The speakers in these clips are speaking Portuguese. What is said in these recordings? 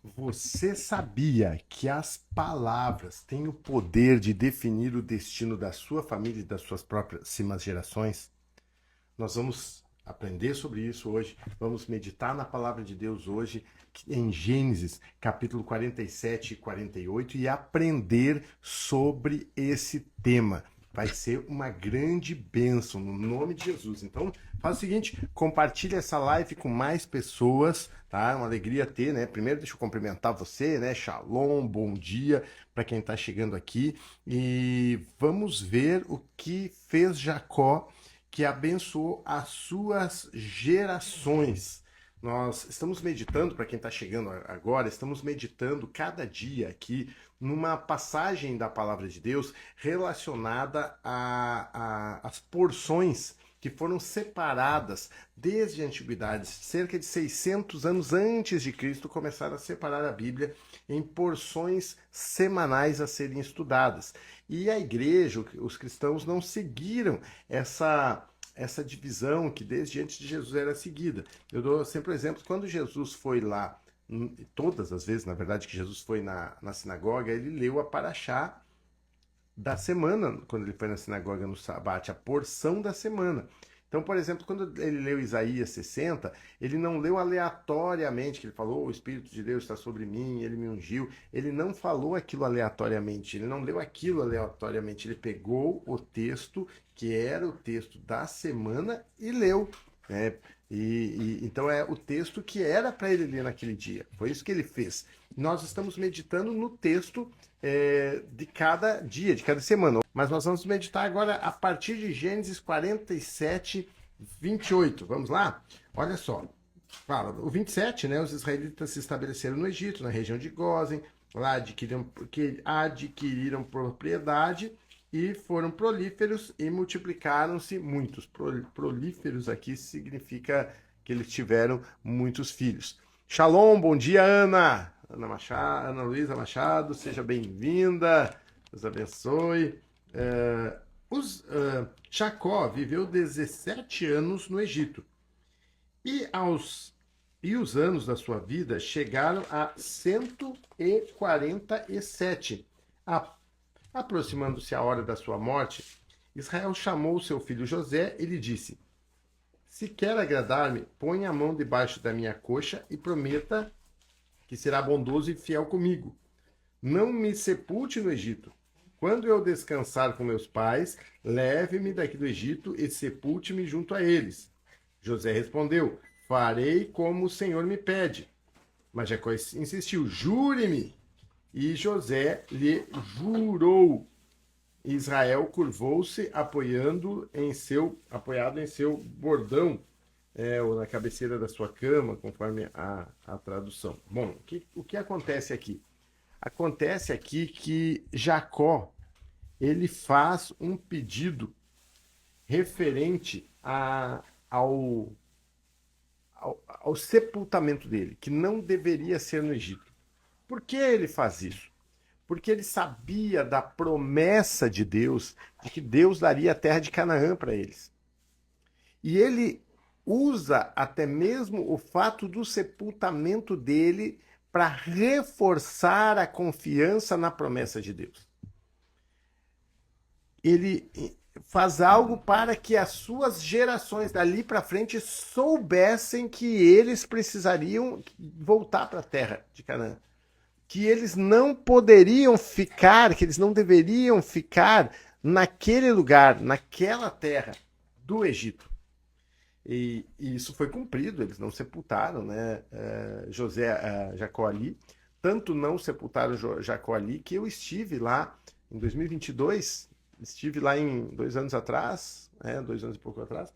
Você sabia que as palavras têm o poder de definir o destino da sua família e das suas próximas gerações? Nós vamos aprender sobre isso hoje. Vamos meditar na palavra de Deus hoje, em Gênesis, capítulo 47 e 48, e aprender sobre esse tema. Vai ser uma grande bênção no nome de Jesus. Então, faz o seguinte, compartilha essa live com mais pessoas, tá? É uma alegria ter, né? Primeiro, deixa eu cumprimentar você, né? Shalom, bom dia para quem está chegando aqui. E vamos ver o que fez Jacó, que abençoou as suas gerações. Nós estamos meditando, para quem está chegando agora, estamos meditando cada dia aqui numa passagem da palavra de Deus relacionada às porções que foram separadas desde a antiguidade. Cerca de 600 anos antes de Cristo, começaram a separar a Bíblia em porções semanais a serem estudadas. E a igreja, os cristãos não seguiram essa divisão que desde antes de Jesus era seguida. Eu dou sempre o exemplo, quando Jesus foi lá, todas as vezes, na verdade, que Jesus foi na sinagoga, ele leu a paraxá da semana, quando ele foi na sinagoga no sabate, a porção da semana. Então, por exemplo, quando ele leu Isaías 60, ele não leu aleatoriamente, que ele falou, o Espírito de Deus está sobre mim, ele me ungiu. Ele não falou aquilo aleatoriamente, ele não leu aquilo aleatoriamente, ele pegou o texto, que era o texto da semana, e leu, né? Então é o texto que era para ele ler naquele dia. Foi isso que ele fez. Nós estamos meditando no texto de cada dia, de cada semana. Mas nós vamos meditar agora a partir de Gênesis 47, 28. Vamos lá? Olha só. Fala, o 27, né? Os israelitas se estabeleceram no Egito, na região de Gósen, lá adquiriram propriedade e foram prolíferos e multiplicaram-se muitos. Prolíferos aqui significa que eles tiveram muitos filhos. Shalom, bom dia, Ana. Ana Machado, Ana Luísa Machado, seja bem-vinda. Deus abençoe. Jacó viveu 17 anos no Egito. E os anos da sua vida chegaram a 147. Aproximando-se a hora da sua morte, Israel chamou seu filho José e lhe disse: Se quer agradar-me, põe a mão debaixo da minha coxa e prometa que será bondoso e fiel comigo. Não me sepulte no Egito. Quando eu descansar com meus pais, leve-me daqui do Egito e sepulte-me junto a eles. José respondeu: Farei como o Senhor me pede. Mas Jacó insistiu: Jure-me. E José lhe jurou. Israel curvou-se apoiado em seu bordão, ou na cabeceira da sua cama, conforme a tradução. Bom, o que acontece aqui? Acontece aqui que Jacó ele faz um pedido referente ao sepultamento dele, que não deveria ser no Egito. Por que ele faz isso? Porque ele sabia da promessa de Deus, de que Deus daria a terra de Canaã para eles. E ele usa até mesmo o fato do sepultamento dele para reforçar a confiança na promessa de Deus. Ele faz algo para que as suas gerações dali para frente soubessem que eles precisariam voltar para a terra de Canaã. Que eles não poderiam ficar, que eles não deveriam ficar naquele lugar, naquela terra do Egito. E isso foi cumprido, eles não sepultaram, né, Jacó ali. Tanto não sepultaram Jacó ali que eu estive lá em 2022, estive lá em 2 anos atrás, 2 anos e pouco atrás,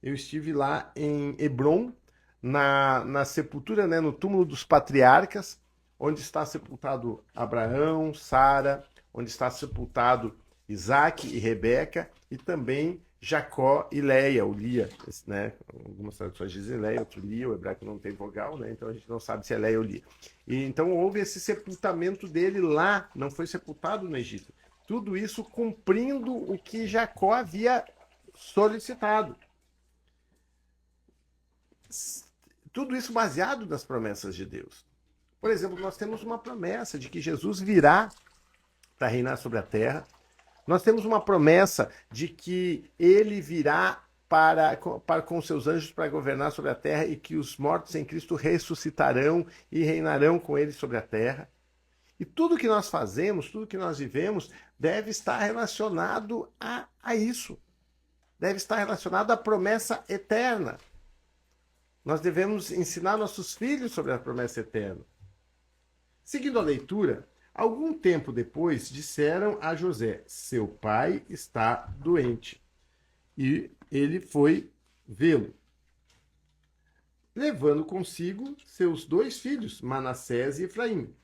eu estive lá em Hebrom, na sepultura, né, no túmulo dos patriarcas, onde está sepultado Abraão, Sara, onde está sepultado Isaac e Rebeca, e também Jacó e Leia, ou Lia, né? Algumas traduções dizem Leia, outro Lia, o hebraico não tem vogal, né? Então a gente não sabe se é Leia ou Lia. E então houve esse sepultamento dele lá, não foi sepultado no Egito. Tudo isso cumprindo o que Jacó havia solicitado. Tudo isso baseado nas promessas de Deus. Por exemplo, nós temos uma promessa de que Jesus virá para reinar sobre a terra. Nós temos uma promessa de que ele virá para com seus anjos para governar sobre a terra e que os mortos em Cristo ressuscitarão e reinarão com ele sobre a terra. E tudo que nós fazemos, tudo que nós vivemos, deve estar relacionado a isso. Deve estar relacionado à promessa eterna. Nós devemos ensinar nossos filhos sobre a promessa eterna. Seguindo a leitura, algum tempo depois disseram a José: seu pai está doente. E ele foi vê-lo, levando consigo seus 2 filhos, Manassés e Efraim.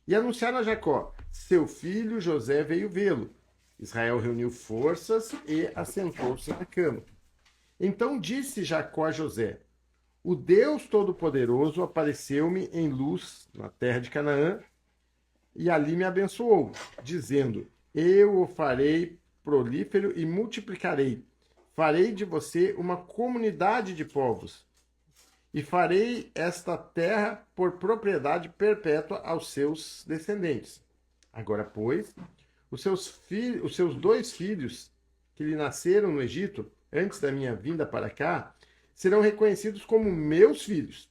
E anunciaram a Jacó: seu filho José veio vê-lo. Israel reuniu forças e assentou-se na cama. Então disse Jacó a José: o Deus Todo-Poderoso apareceu-me em luz na terra de Canaã e ali me abençoou, dizendo: eu o farei prolífero e multiplicarei. Farei de você uma comunidade de povos e farei esta terra por propriedade perpétua aos seus descendentes. Agora, pois, os seus 2 filhos que lhe nasceram no Egito, antes da minha vinda para cá, serão reconhecidos como meus filhos.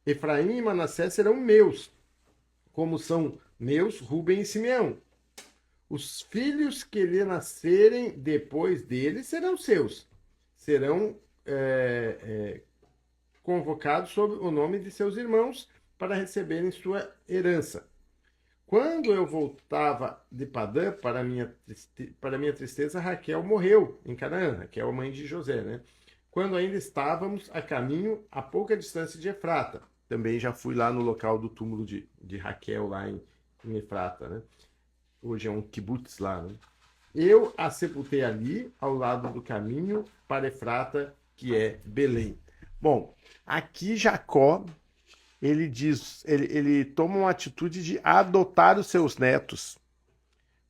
Efraim e Manassés serão meus, como são meus Rúben e Simeão. Os filhos que lhe nascerem depois dele serão seus. Serão convocados sob o nome de seus irmãos para receberem sua herança. Quando eu voltava de Padã, para minha tristeza, Raquel morreu em Canaã. Raquel, a mãe de José, né? Quando ainda estávamos a caminho, a pouca distância de Efrata. Também já fui lá no local do túmulo de Raquel, lá em Efrata, né? Hoje é um kibutz lá, né? Eu a sepultei ali, ao lado do caminho para Efrata, que é Belém. Bom, aqui Jacó, ele toma uma atitude de adotar os seus netos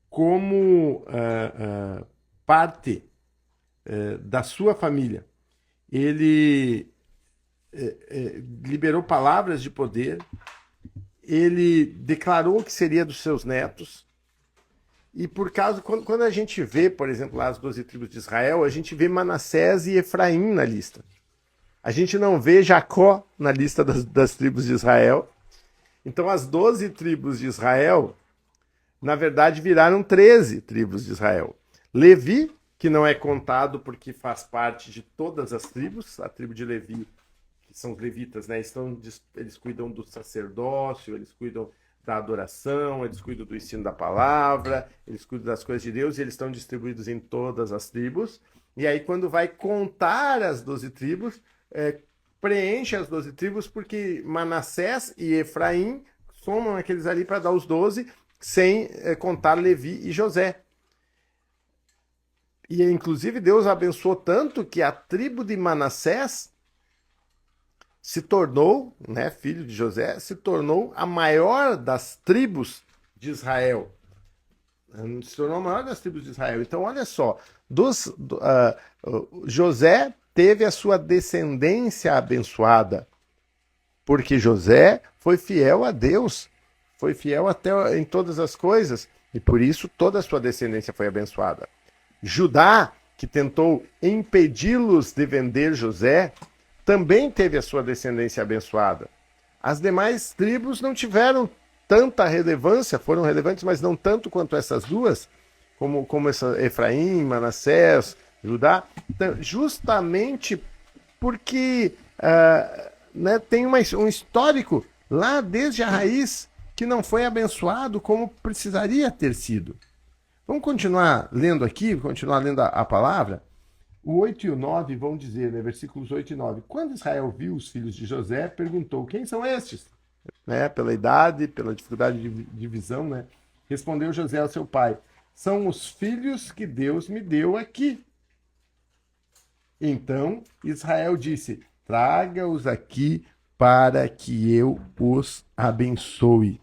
como parte da sua família. Ele liberou palavras de poder, ele declarou que seria dos seus netos. E por causa, quando a gente vê, por exemplo, lá as 12 tribos de Israel, a gente vê Manassés e Efraim na lista. A gente não vê Jacó na lista das tribos de Israel. Então as 12 tribos de Israel, na verdade, viraram 13 tribos de Israel. Levi, que não é contado porque faz parte de todas as tribos, a tribo de Levi, que são os levitas, né? Eles cuidam do sacerdócio, eles cuidam da adoração, eles cuidam do ensino da palavra, eles cuidam das coisas de Deus e eles estão distribuídos em todas as tribos. E aí, quando vai contar as 12 tribos, preenche as 12 tribos, porque Manassés e Efraim somam aqueles ali para dar os 12, sem contar Levi e José. E, inclusive, Deus abençoou tanto que a tribo de Manassés se tornou, né, filho de José, se tornou a maior das tribos de Israel. Se tornou a maior das tribos de Israel. Então, olha só, José teve a sua descendência abençoada, porque José foi fiel a Deus, foi fiel até em todas as coisas, e por isso toda a sua descendência foi abençoada. Judá, que tentou impedi-los de vender José, também teve a sua descendência abençoada. As demais tribos não tiveram tanta relevância, foram relevantes, mas não tanto quanto essas duas, como Efraim, Manassés, Judá, justamente porque tem um histórico lá desde a raiz que não foi abençoado como precisaria ter sido. Vamos continuar lendo aqui, continuar lendo a palavra. O 8 e o 9 vão dizer, né, versículos 8 e 9. Quando Israel viu os filhos de José, perguntou: quem são estes? Né, pela idade, pela dificuldade de visão, né? Respondeu José ao seu pai: são os filhos que Deus me deu aqui. Então Israel disse: traga-os aqui para que eu os abençoe.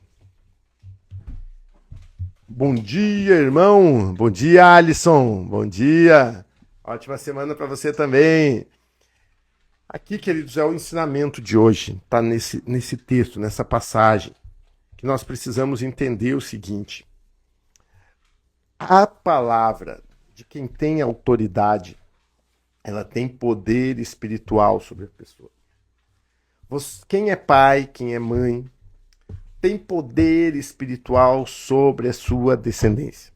Bom dia, irmão. Bom dia, Alisson. Bom dia. Ótima semana para você também. Aqui, queridos, é o ensinamento de hoje, está nesse texto, nessa passagem, que nós precisamos entender o seguinte: a palavra de quem tem autoridade, ela tem poder espiritual sobre a pessoa. Quem é pai, quem é mãe, tem poder espiritual sobre a sua descendência.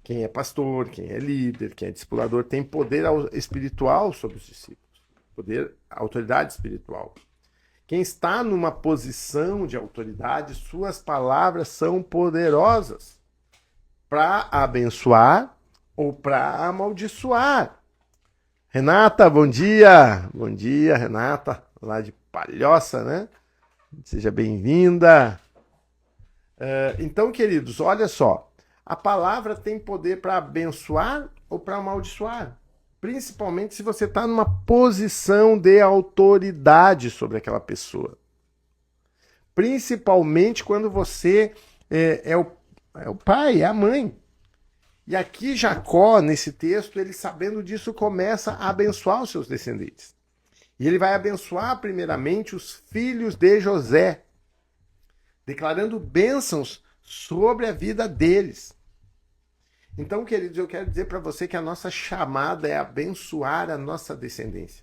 Quem é pastor, quem é líder, quem é discipulador, tem poder espiritual sobre os discípulos. Poder, autoridade espiritual. Quem está numa posição de autoridade, suas palavras são poderosas para abençoar ou para amaldiçoar. Renata, bom dia! Bom dia, Renata, lá de Palhoça, né? Seja bem-vinda. Então, queridos, olha só. A palavra tem poder para abençoar ou para amaldiçoar. Principalmente se você está numa posição de autoridade sobre aquela pessoa. Principalmente quando você é o pai, é a mãe. E aqui Jacó, nesse texto, ele sabendo disso, começa a abençoar os seus descendentes. E ele vai abençoar primeiramente os filhos de José, declarando bênçãos sobre a vida deles. Então, queridos, eu quero dizer para você que a nossa chamada é abençoar a nossa descendência.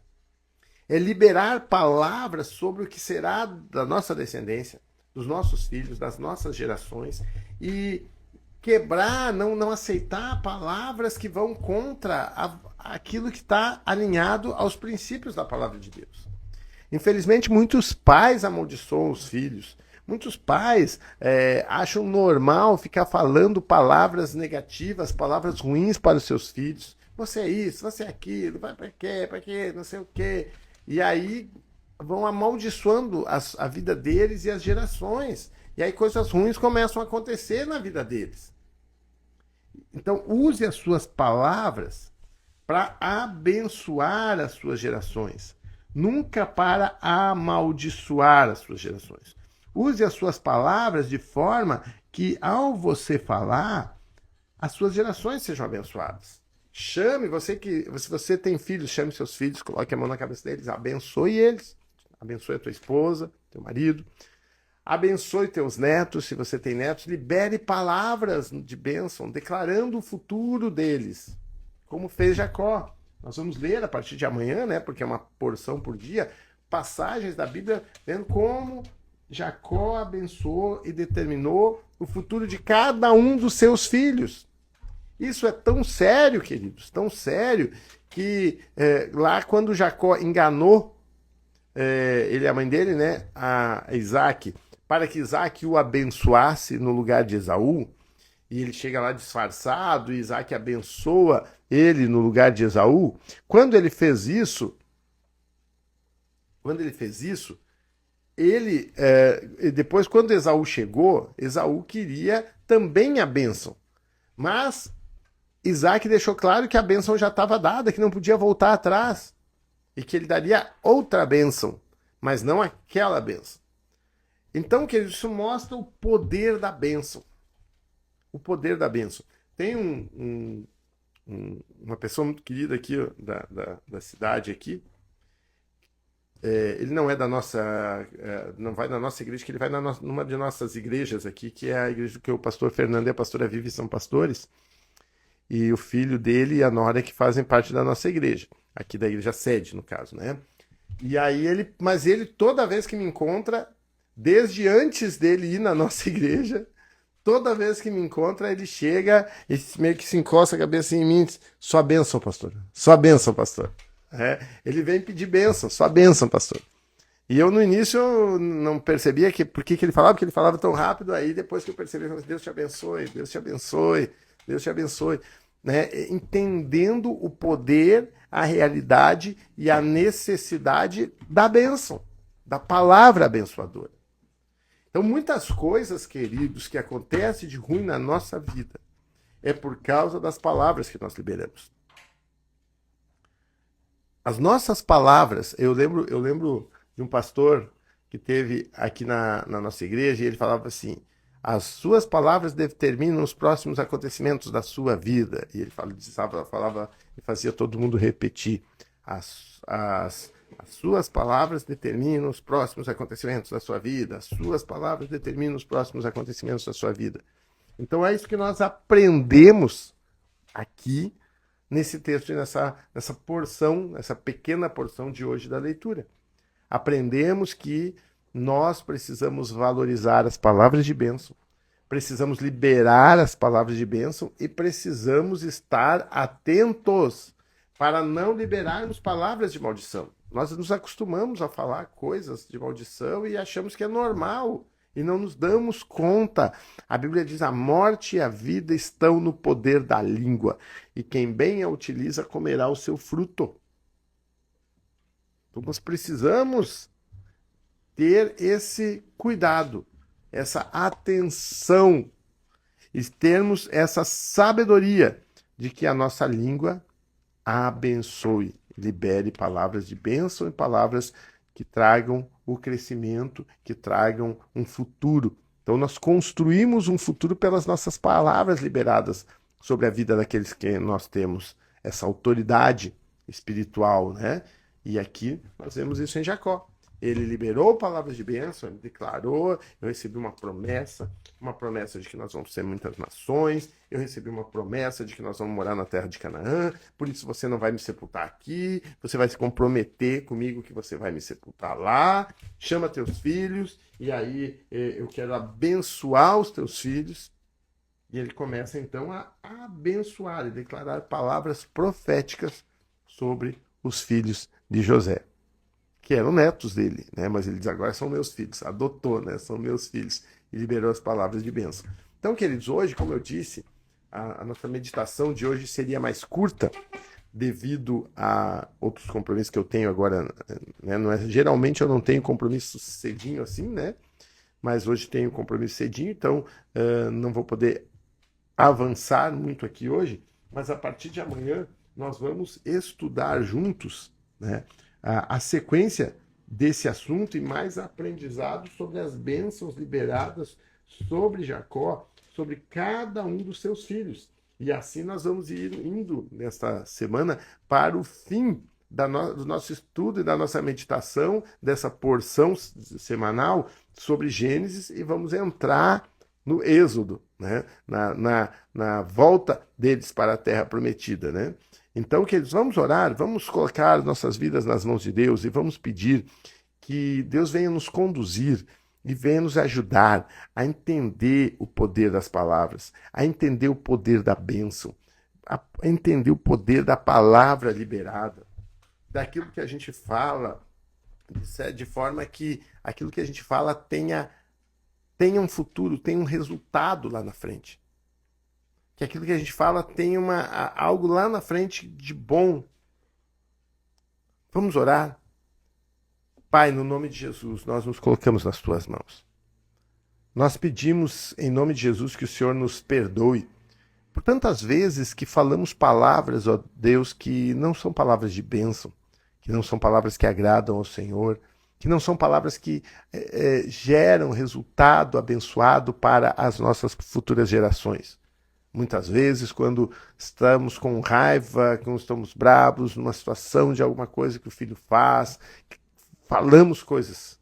É liberar palavras sobre o que será da nossa descendência, dos nossos filhos, das nossas gerações, e quebrar, não aceitar palavras que vão contra aquilo que está alinhado aos princípios da palavra de Deus. Infelizmente, muitos pais amaldiçoam os filhos. Muitos pais acham normal ficar falando palavras negativas, palavras ruins para os seus filhos. Você é isso, você é aquilo, vai para quê, não sei o quê. E aí vão amaldiçoando a vida deles e as gerações. E aí coisas ruins começam a acontecer na vida deles. Então, use as suas palavras para abençoar as suas gerações, nunca para amaldiçoar as suas gerações. Use as suas palavras de forma que, ao você falar, as suas gerações sejam abençoadas. Chame, se você tem filhos, chame seus filhos, coloque a mão na cabeça deles, abençoe eles. Abençoe a tua esposa, teu marido. Abençoe teus netos, se você tem netos. Libere palavras de bênção, declarando o futuro deles, como fez Jacó. Nós vamos ler a partir de amanhã, né, porque é uma porção por dia, passagens da Bíblia vendo como Jacó abençoou e determinou o futuro de cada um dos seus filhos. Isso é tão sério, queridos, tão sério, que lá quando Jacó enganou ele e a mãe dele, né, a Isaac, para que Isaac o abençoasse no lugar de Esaú, e ele chega lá disfarçado, e Isaac abençoa ele no lugar de Esaú. Quando ele fez isso, depois, quando Esaú chegou, Esaú queria também a bênção. Mas Isaac deixou claro que a bênção já estava dada, que não podia voltar atrás. E que ele daria outra bênção, mas não aquela bênção. Então, queridos, isso mostra o poder da bênção. O poder da bênção. Tem uma pessoa muito querida aqui, da cidade aqui. Ele não é da nossa, não vai na nossa igreja, que ele vai numa de nossas igrejas aqui, que é a igreja que o pastor Fernando e a pastora Vivi são pastores, e o filho dele e a nora que fazem parte da nossa igreja, aqui da igreja sede, no caso, né? E aí mas ele toda vez que me encontra, desde antes dele ir na nossa igreja, toda vez que me encontra, ele chega e meio que se encosta a cabeça em mim e diz: sua bênção, pastor, sua bênção, pastor. Ele vem pedir bênção, sua bênção, pastor. E eu no início não percebia por que ele falava, porque ele falava tão rápido. Aí depois que eu percebi, eu falei: Deus te abençoe, Deus te abençoe, Deus te abençoe. Né? Entendendo o poder, a realidade e a necessidade da bênção, da palavra abençoadora. Então, muitas coisas, queridos, que acontecem de ruim na nossa vida é por causa das palavras que nós liberamos. As nossas palavras, eu lembro de um pastor que teve aqui na nossa igreja, e ele falava assim: as suas palavras determinam os próximos acontecimentos da sua vida. E ele falava e fazia todo mundo repetir: as As suas palavras determinam os próximos acontecimentos da sua vida. As suas palavras determinam os próximos acontecimentos da sua vida. Então é isso que nós aprendemos aqui nesse texto, nessa porção, essa pequena porção de hoje da leitura. Aprendemos que nós precisamos valorizar as palavras de bênção, precisamos liberar as palavras de bênção e precisamos estar atentos para não liberarmos palavras de maldição. Nós nos acostumamos a falar coisas de maldição e achamos que é normal e não nos damos conta. A Bíblia diz: a morte e a vida estão no poder da língua, e quem bem a utiliza comerá o seu fruto. Então nós precisamos ter esse cuidado, essa atenção, e termos essa sabedoria de que a nossa língua abençoe, libere palavras de bênção e palavras que tragam o crescimento, que tragam um futuro. Então nós construímos um futuro pelas nossas palavras liberadas sobre a vida daqueles que nós temos essa autoridade espiritual, né? E aqui nós vemos isso em Jacó. Ele liberou palavras de bênção, ele declarou: eu recebi uma promessa de que nós vamos ser muitas nações, eu recebi uma promessa de que nós vamos morar na terra de Canaã, por isso você não vai me sepultar aqui, você vai se comprometer comigo que você vai me sepultar lá, chama teus filhos, e aí eu quero abençoar os teus filhos. E ele começa então a abençoar e declarar palavras proféticas sobre os filhos de José, que eram netos dele, né? Mas ele diz: agora são meus filhos, adotou, né? São meus filhos, e liberou as palavras de bênção. Então, queridos, hoje, como eu disse, a nossa meditação de hoje seria mais curta, devido a outros compromissos que eu tenho agora, né? Geralmente eu não tenho compromisso cedinho assim, né? Mas hoje tenho compromisso cedinho, então não vou poder avançar muito aqui hoje, mas a partir de amanhã nós vamos estudar juntos, né, a sequência desse assunto e mais aprendizado sobre as bênçãos liberadas sobre Jacó, sobre cada um dos seus filhos. E assim nós vamos ir indo nesta semana para o fim do nosso estudo e da nossa meditação dessa porção semanal sobre Gênesis, e vamos entrar no Êxodo, né? na volta deles para a Terra Prometida, né? Então, queridos, vamos orar, vamos colocar nossas vidas nas mãos de Deus e vamos pedir que Deus venha nos conduzir e venha nos ajudar a entender o poder das palavras, a entender o poder da bênção, a entender o poder da palavra liberada, daquilo que a gente fala, de forma que aquilo que a gente fala tenha um futuro, tenha um resultado lá na frente. Que aquilo que a gente fala tenha algo lá na frente de bom. Vamos orar? Pai, no nome de Jesus, nós nos colocamos nas tuas mãos. Nós pedimos, em nome de Jesus, que o Senhor nos perdoe por tantas vezes que falamos palavras, ó Deus, que não são palavras de bênção, que não são palavras que agradam ao Senhor, que não são palavras que geram resultado abençoado para as nossas futuras gerações. Muitas vezes, quando estamos com raiva, quando estamos bravos, numa situação de alguma coisa que o filho faz, falamos coisas.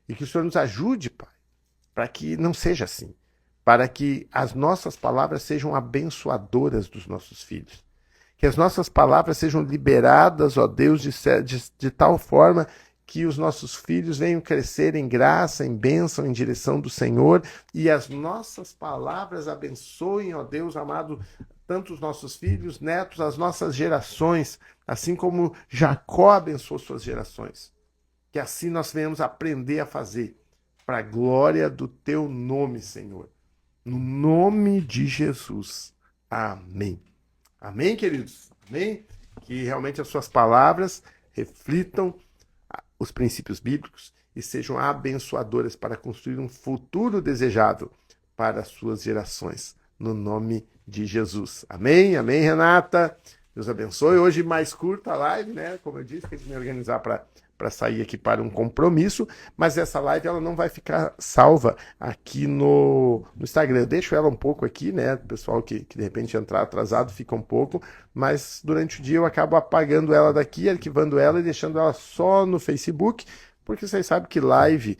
E que o Senhor nos ajude, Pai, para que não seja assim, para que as nossas palavras sejam abençoadoras dos nossos filhos. Que as nossas palavras sejam liberadas, ó Deus, de tal forma que os nossos filhos venham crescer em graça, em bênção, em direção do Senhor, e as nossas palavras abençoem, ó Deus amado, tanto os nossos filhos, netos, as nossas gerações, assim como Jacó abençoou suas gerações. Que assim nós venhamos aprender a fazer, para a glória do teu nome, Senhor. No nome de Jesus. Amém. Amém, queridos? Amém? Que realmente as suas palavras reflitam os princípios bíblicos e sejam abençoadoras para construir um futuro desejável para as suas gerações. No nome de Jesus. Amém? Amém, Renata? Deus abençoe. Hoje mais curta a live, né? Como eu disse, tem que me organizar para para sair aqui para um compromisso, mas essa live ela não vai ficar salva aqui no Instagram. Eu deixo ela um pouco aqui, né? O pessoal que de repente entrar atrasado fica um pouco, mas durante o dia eu acabo apagando ela daqui, arquivando ela e deixando ela só no Facebook, porque vocês sabem que live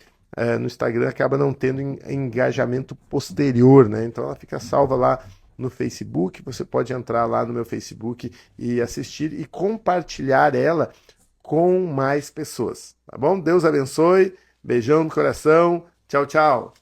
no Instagram acaba não tendo engajamento posterior, né? Então ela fica salva lá no Facebook, você pode entrar lá no meu Facebook e assistir e compartilhar ela com mais pessoas, tá bom? Deus abençoe, beijão no coração, tchau, tchau!